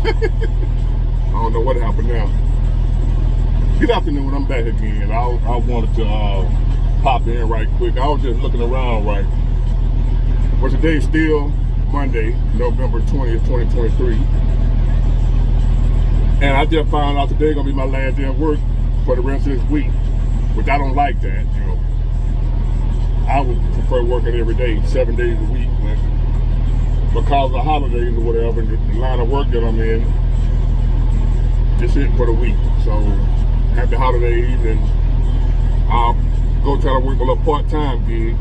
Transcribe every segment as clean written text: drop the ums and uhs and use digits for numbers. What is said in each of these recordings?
I don't know what happened now. Good afternoon, I'm back again. I wanted to pop in right quick. I was just looking around, right? Well, today's still Monday, November 20th, 2023. And I just found out today gonna be my last day of work for the rest of this week, which I don't like that, you know. I would prefer working every day, 7 days a week, but because of the holidays or whatever, the line of work that I'm in, it's it for the week. So happy holidays, and I'll go try to work a little part-time gig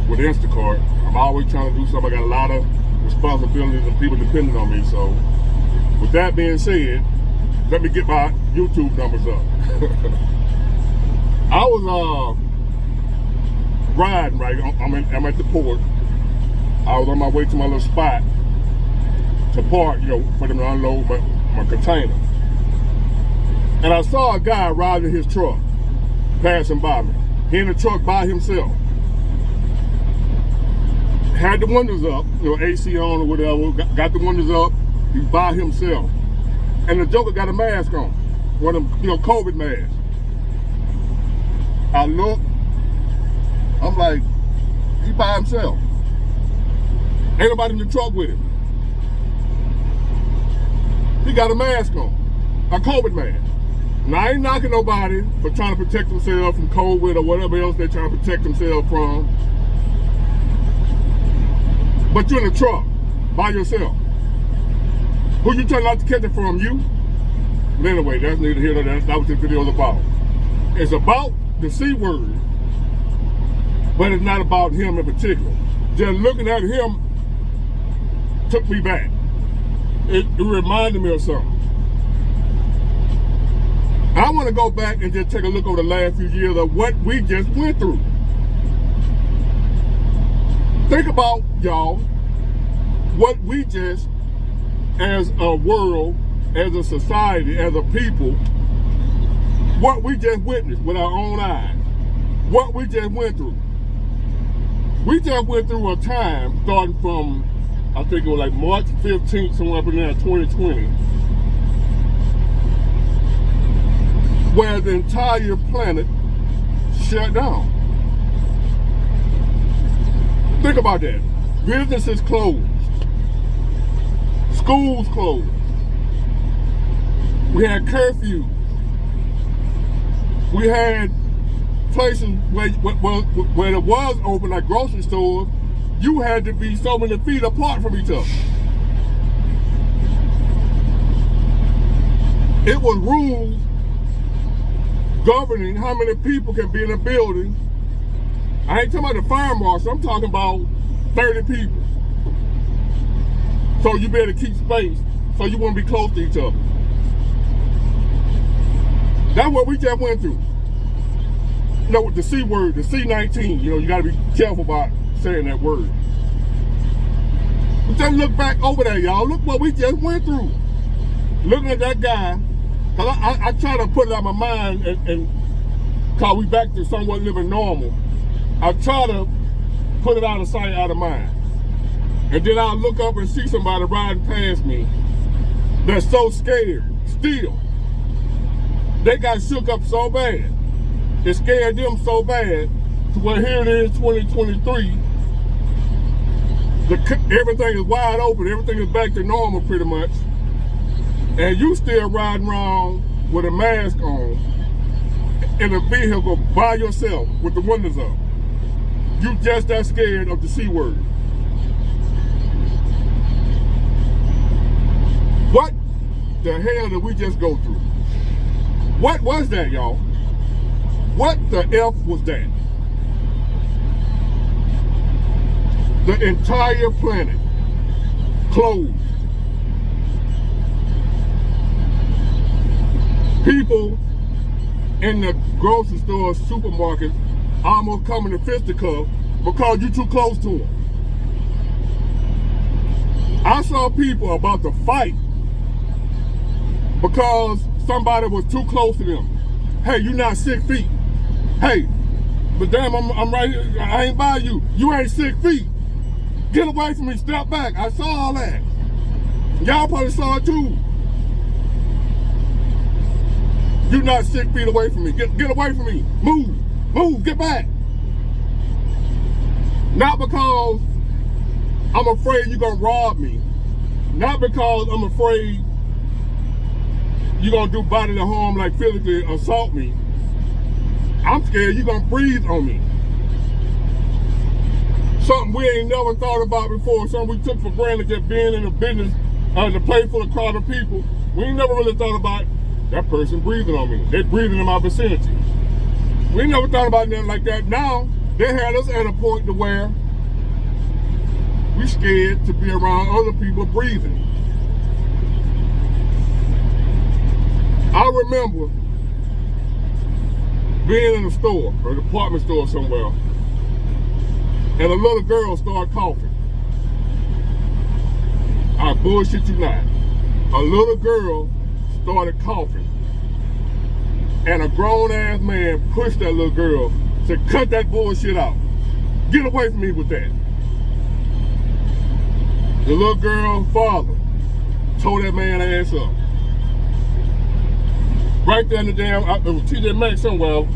with Instacart. I'm always trying to do something. I got a lot of responsibilities and people depending on me. So with that being said, let me get my YouTube numbers up. I was riding, right? I'm at the port. I was on my way to my little spot to park, you know, for them to unload my container. And I saw a guy riding his truck, passing by me. He in the truck by himself. Had the windows up, you know, AC on or whatever, got the windows up, he's by himself. And the joker got a mask on, one of them, you know, COVID masks. I look, I'm like, he by himself. Ain't nobody in the truck with him. He got a mask on, a COVID mask. Now, I ain't knocking nobody for trying to protect themselves from COVID or whatever else they're trying to protect themselves from. But you're in the truck by yourself. Who you trying not to catch it from? You? But anyway, that's neither here nor there. That's not what this video is about. It's about the C word, but it's not about him in particular. Just looking at him took me back. It reminded me of something. I want to go back and just take a look over the last few years of what we just went through. Think about, y'all, what we just, as a world, as a society, as a people, what we just witnessed with our own eyes, what we just went through. We just went through a time starting from, I think it was like March 15th, somewhere up in there, 2020, where the entire planet shut down. Think about that. Businesses closed. Schools closed. We had curfews. We had places where it was open, like grocery stores, you had to be so many feet apart from each other. It was rules governing how many people can be in a building. I ain't talking about the fire marshal, I'm talking about 30 people. So you better keep space, so you won't be close to each other. That's what we just went through. You know, with the C word, the C-19, you know, you gotta be careful about saying that word. But just look back over there, y'all. Look what we just went through. Looking at that guy, because I try to put it out of my mind and cause we back to somewhat living normal. I try to put it out of sight, out of mind. And then I'll look up and see somebody riding past me that's so scared, still. They got shook up so bad. It scared them so bad to where here it is, 2023. Everything is wide open, everything is back to normal pretty much. And you still riding around with a mask on in a vehicle by yourself with the windows up. You just that scared of the C word. What the hell did we just go through? What was that, y'all? What the F was that? The entire planet closed. People in the grocery store, supermarkets, almost coming to fisticuffs because you too close to them. I saw people about to fight because somebody was too close to them. Hey, you're not 6 feet. Hey, but damn, I'm right here. I ain't by you. You ain't 6 feet. Get away from me, step back. I saw all that. Y'all probably saw it too. You're not 6 feet away from me. Get away from me. Move, get back. Not because I'm afraid you're gonna rob me. Not because I'm afraid you're gonna do bodily harm, like physically assault me. I'm scared you're gonna breathe on me. Something we ain't never thought about before, something we took for granted, just being in a business, in a place full of crowded people. We ain't never really thought about that person breathing on me. They're breathing in my vicinity. We never thought about nothing like that. Now, they had us at a point to where we scared to be around other people breathing. I remember being in a store, or a department store somewhere, and a little girl started coughing. I bullshit you not. A little girl started coughing. And a grown-ass man pushed that little girl, said, cut that bullshit out. Get away from me with that. The little girl's father tore that man ass up. Right there in the damn, it was TJ Maxx somewhere.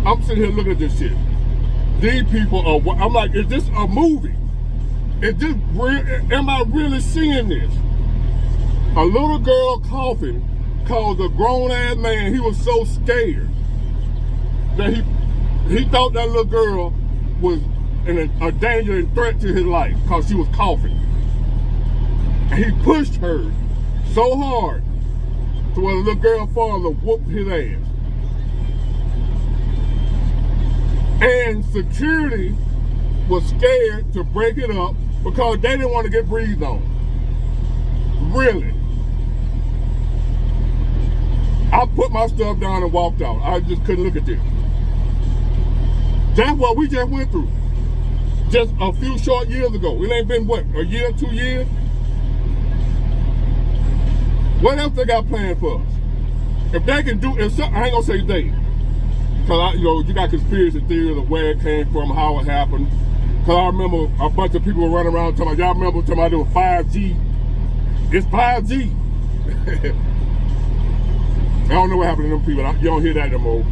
I'm sitting here looking at this shit. These people are, I'm like, is this a movie? Is this real? Am I really seeing this? A little girl coughing caused a grown-ass man, he was so scared that he thought that little girl was a danger and threat to his life because she was coughing. And he pushed her so hard to where the little girl's father whooped his ass. And security was scared to break it up because they didn't want to get breathed on. Really. I put my stuff down and walked out. I just couldn't look at this. That's what we just went through. Just a few short years ago. It ain't been, what, a year, 2 years? What else they got planned for us? If they can do, I ain't gonna say they. Because, you got conspiracy theories of where it came from, how it happened. Because I remember a bunch of people were running around talking about, y'all remember talking about it was 5G? It's 5G. I don't know what happened to them people. You don't hear that no more.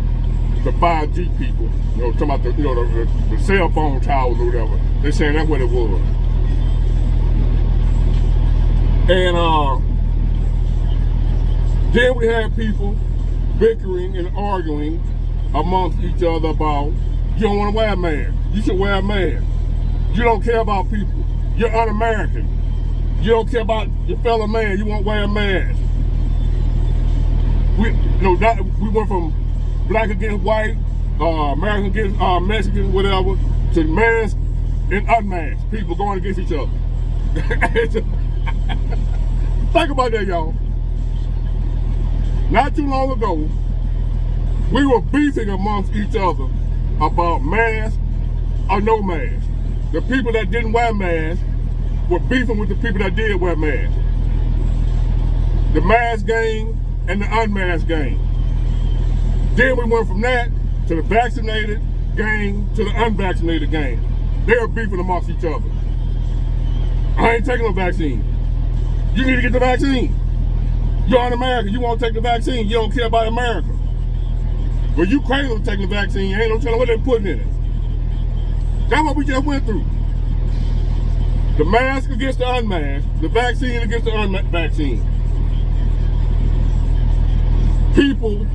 The 5G people, talking about the cell phone towers or whatever. They're saying that's what it was. And then we had people bickering and arguing amongst each other about, you don't want to wear a mask. You should wear a mask. You don't care about people. You're un-American. You don't care about your fellow man. You won't wear a mask. We went from black against white, American against Mexican, whatever, to masked and unmasked. People going against each other. Think about that, y'all. Not too long ago, we were beefing amongst each other about mask or no mask. The people that didn't wear masks were beefing with the people that did wear masks. The mask gang and the unmasked gang. Then we went from that to the vaccinated gang to the unvaccinated gang. They were beefing amongst each other. I ain't taking no vaccine. You need to get the vaccine. You're un-American, you won't take the vaccine, you don't care about America. Well, you crazy for taking the vaccine, you ain't no telling what they're putting in it. That's what we just went through. The mask against the unmasked, the vaccine against the unvaccine. People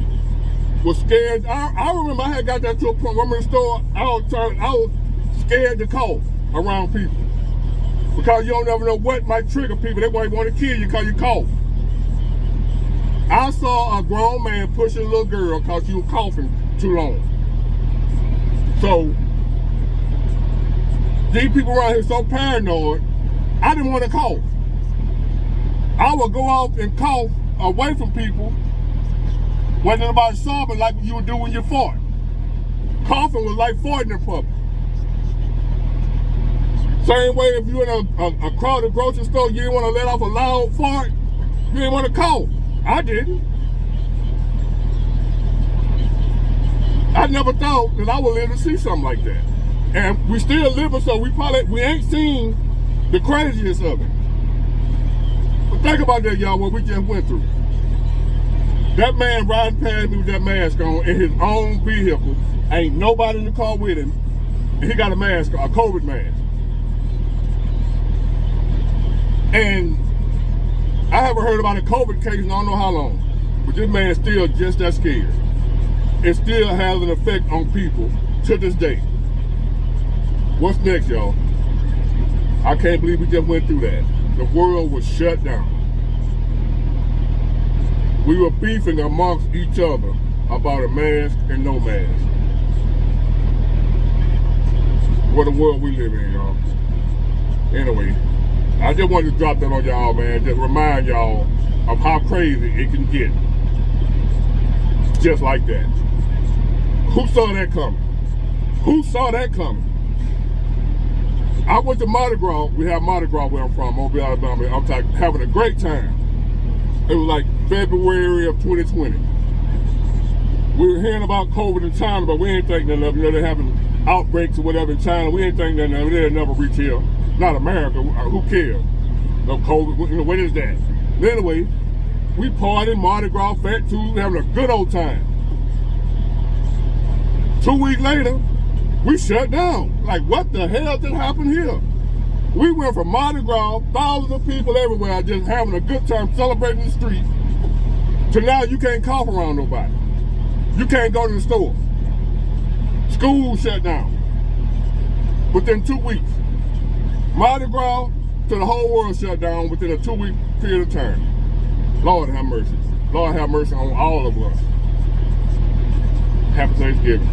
were scared. I remember I had got that to a point where I'm in the store, I was scared to cough around people. Because you don't never know what might trigger people. They might want to kill you because you cough. I saw a grown man push a little girl because she was coughing too long. So, these people around here so paranoid, I didn't want to cough. I would go off and cough away from people when nobody saw me, like you would do when you fart. Coughing was like farting in public. Same way if you're in a crowded grocery store, you didn't want to let off a loud fart, you didn't want to cough. I didn't. I never thought that I would live to see something like that. And we still living, so we ain't seen the craziest of it. Think about that, y'all, what we just went through. That man riding past me with that mask on in his own vehicle. Ain't nobody in the car with him. And he got a mask, a COVID mask. And I haven't heard about a COVID case in I don't know how long. But this man's still just that scared. It still has an effect on people to this day. What's next, y'all? I can't believe we just went through that. The world was shut down. We were beefing amongst each other about a mask and no mask. What a world we live in, y'all. Anyway, I just wanted to drop that on y'all, man. Just remind y'all of how crazy it can get. Just like that. Who saw that coming? Who saw that coming? I went to Mardi Gras. We have Mardi Gras where I'm from, Mobile, Alabama. I'm having a great time. It was like February of 2020. We were hearing about COVID in China, but we ain't thinking nothing of it. You know, they're having outbreaks or whatever in China. We ain't thinking nothing of it. They'll never reach here. Not America. Who cares? No COVID. You know, what is that? But anyway, we partying, Mardi Gras, Fat Tuesday, having a good old time. 2 weeks later, we shut down. Like, what the hell just happened here? We went from Mardi Gras, thousands of people everywhere, just having a good time celebrating the street, to now you can't cough around nobody. You can't go to the store. School shut down. Within 2 weeks. Mardi Gras to the whole world shut down within a 2-week period of time. Lord have mercy. Lord have mercy on all of us. Happy Thanksgiving.